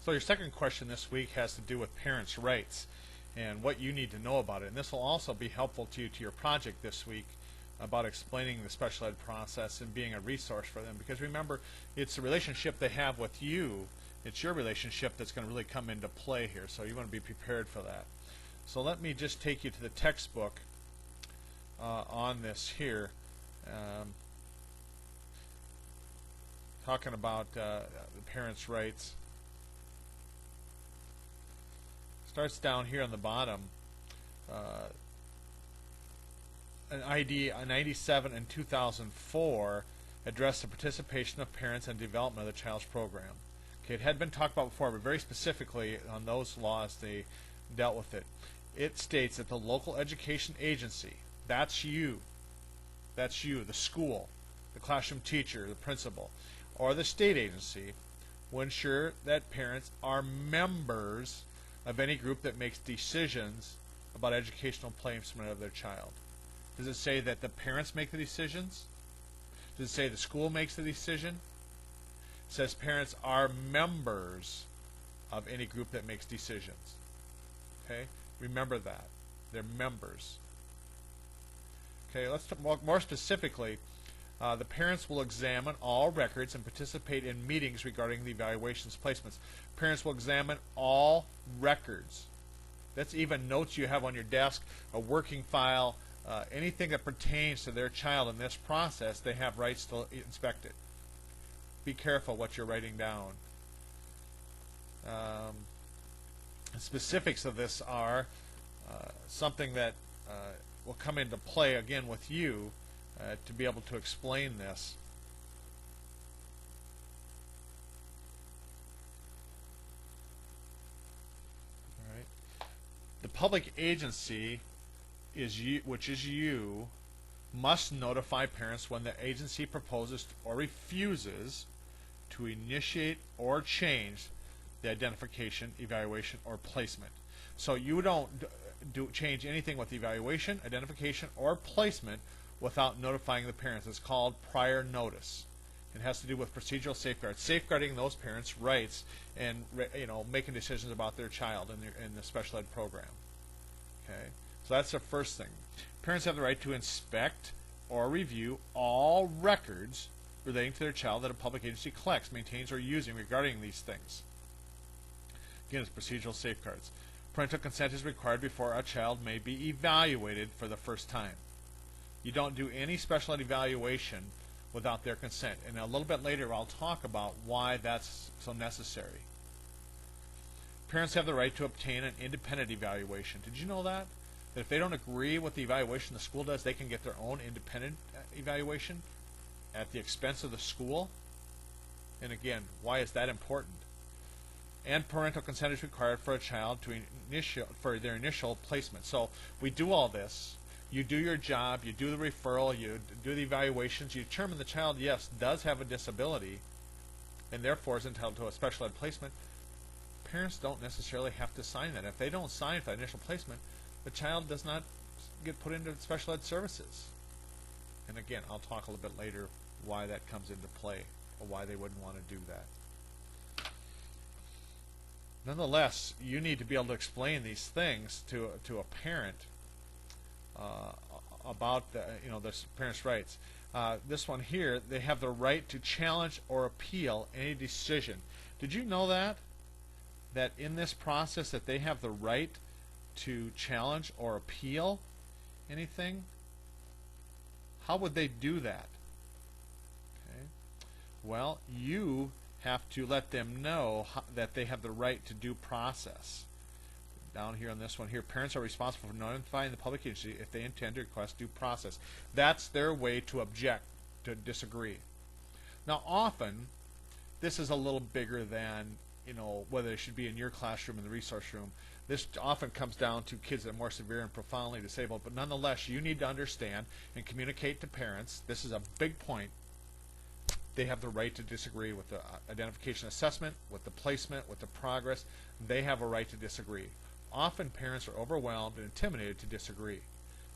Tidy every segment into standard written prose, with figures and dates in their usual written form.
So your second question this week has to do with parents' rights and what you need to know about it. And this will also be helpful to you to your project this week about explaining the special ed process and being a resource for them. Because remember, it's the relationship they have with you. It's your relationship that's going to really come into play here. So you want to be prepared for that. So let me just take you to the textbook on this here. Talking about the parents' rights. Starts down here on the bottom. An ID 97 and 2004 addressed the participation of parents and development of the child's program. Okay, it had been talked about before, but very specifically on those laws they dealt with it. It states that the local education agency, that's you, the school, the classroom teacher, the principal, or the state agency, will ensure that parents are members of any group that makes decisions about educational placement of their child. Does it say that the parents make the decisions? Does it say the school makes the decision? It says parents are members of any group that makes decisions. Okay? Remember that. They're members. Okay, let's talk more specifically. The parents will examine all records and participate in meetings regarding the evaluations placements. Parents will examine all records. That's even notes you have on your desk, a working file, anything that pertains to their child in this process, they have rights to inspect it. Be careful what you're writing down. Specifics of this are something that will come into play again with you to be able to explain this. All right. The public agency which is you, must notify parents when the agency proposes or refuses to initiate or change the identification, evaluation, or placement. So you don't change anything with evaluation, identification, or placement without notifying the parents. It's called prior notice. It has to do with procedural safeguards, safeguarding those parents' rights and making decisions about their child in the special ed program. Okay. So that's the first thing. Parents have the right to inspect or review all records relating to their child that a public agency collects, maintains, or using regarding these things. Again, it's procedural safeguards. Parental consent is required before a child may be evaluated for the first time. You don't do any special ed evaluation without their consent. And a little bit later I'll talk about why that's so necessary. Parents have the right to obtain an independent evaluation. Did you know that? That if they don't agree with the evaluation the school does, they can get their own independent evaluation at the expense of the school. And again, why is that important? And parental consent is required for a child for their initial placement. So we do all this. You do your job, you do the referral, you do the evaluations, you determine the child, yes, does have a disability and therefore is entitled to a special ed placement. Parents don't necessarily have to sign that. If they don't sign for that initial placement, the child does not get put into special ed services. And again, I'll talk a little bit later why that comes into play, or why they wouldn't want to do that. Nonetheless, you need to be able to explain these things to a parent about the parents' rights. This one here, they have the right to challenge or appeal any decision. Did you know that in this process that they have the right to challenge or appeal anything? How would they do that? Okay. Well, you have to let them know that they have the right to due process. Down here on this one here, parents are responsible for notifying the public agency if they intend to request due process. That's their way to object, to disagree. Now often, this is a little bigger than whether it should be in your classroom in the resource room. This often comes down to kids that are more severe and profoundly disabled, but nonetheless, you need to understand and communicate to parents. This is a big point. They have the right to disagree with the identification assessment, with the placement, with the progress. They have a right to disagree. Often parents are overwhelmed and intimidated to disagree.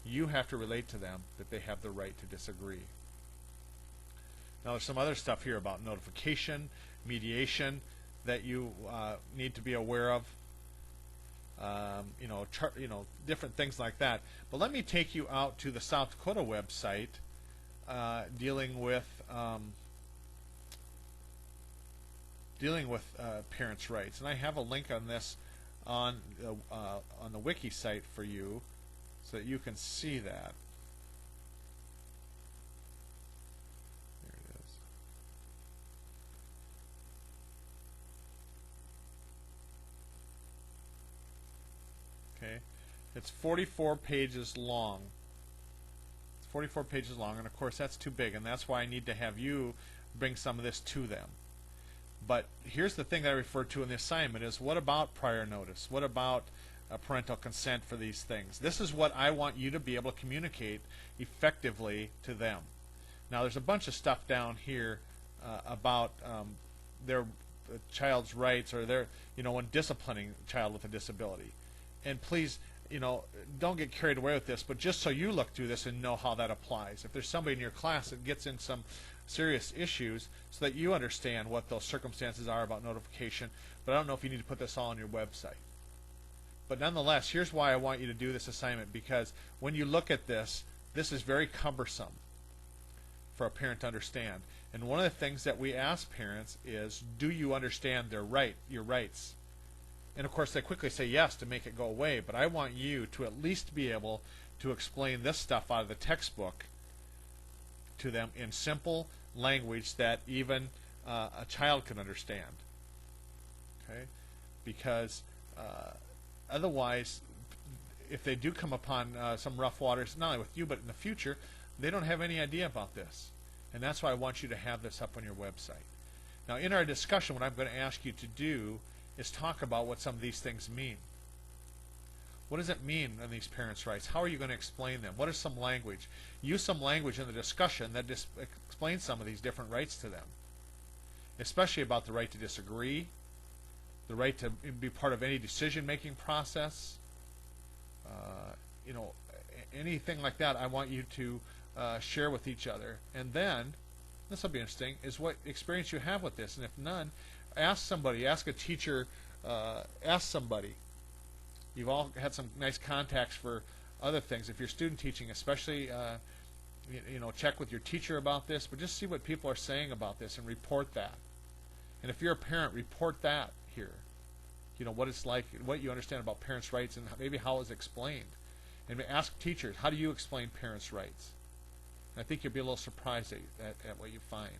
You have to relate to them that they have the right to disagree. Now there's some other stuff here about notification, mediation. that you need to be aware of. Different things like that. But let me take you out to the South Dakota website dealing with parents' rights, and I have a link on this on the wiki site for you, so that you can see that. There it is. Okay, it's 44 pages long. It's 44 pages long, and of course that's too big, and that's why I need to have you bring some of this to them. But here's the thing that I referred to in the assignment is, what about prior notice? What about parental consent for these things? This is what I want you to be able to communicate effectively to them. Now there's a bunch of stuff down here about their child's rights, or their, when disciplining a child with a disability. And please, don't get carried away with this, but just so you look through this and know how that applies. If there's somebody in your class that gets in some serious issues, so that you understand what those circumstances are about notification. But I don't know if you need to put this all on your website. But nonetheless, here's why I want you to do this assignment, because when you look at this, this is very cumbersome for a parent to understand. And one of the things that we ask parents is, do you understand your rights? And of course they quickly say yes to make it go away, but I want you to at least be able to explain this stuff out of the textbook to them in simple language that even a child can understand. Okay? Because otherwise, if they do come upon some rough waters, not only with you but in the future, they don't have any idea about this. And that's why I want you to have this up on your website. Now in our discussion, what I'm going to ask you to do is talk about what some of these things mean. What does it mean in these parents' rights? How are you going to explain them? What is some language? Use some language in the discussion that explains some of these different rights to them, especially about the right to disagree, the right to be part of any decision-making process, anything like that. I want you to share with each other. And then, this will be interesting, is what experience you have with this. And if none, ask somebody, ask a teacher, ask somebody. You've all had some nice contacts for other things. If you're student teaching, especially, check with your teacher about this, but just see what people are saying about this and report that. And if you're a parent, report that here. What it's like, what you understand about parents' rights, and maybe how it's explained. And ask teachers, how do you explain parents' rights? And I think you'll be a little surprised at what you find.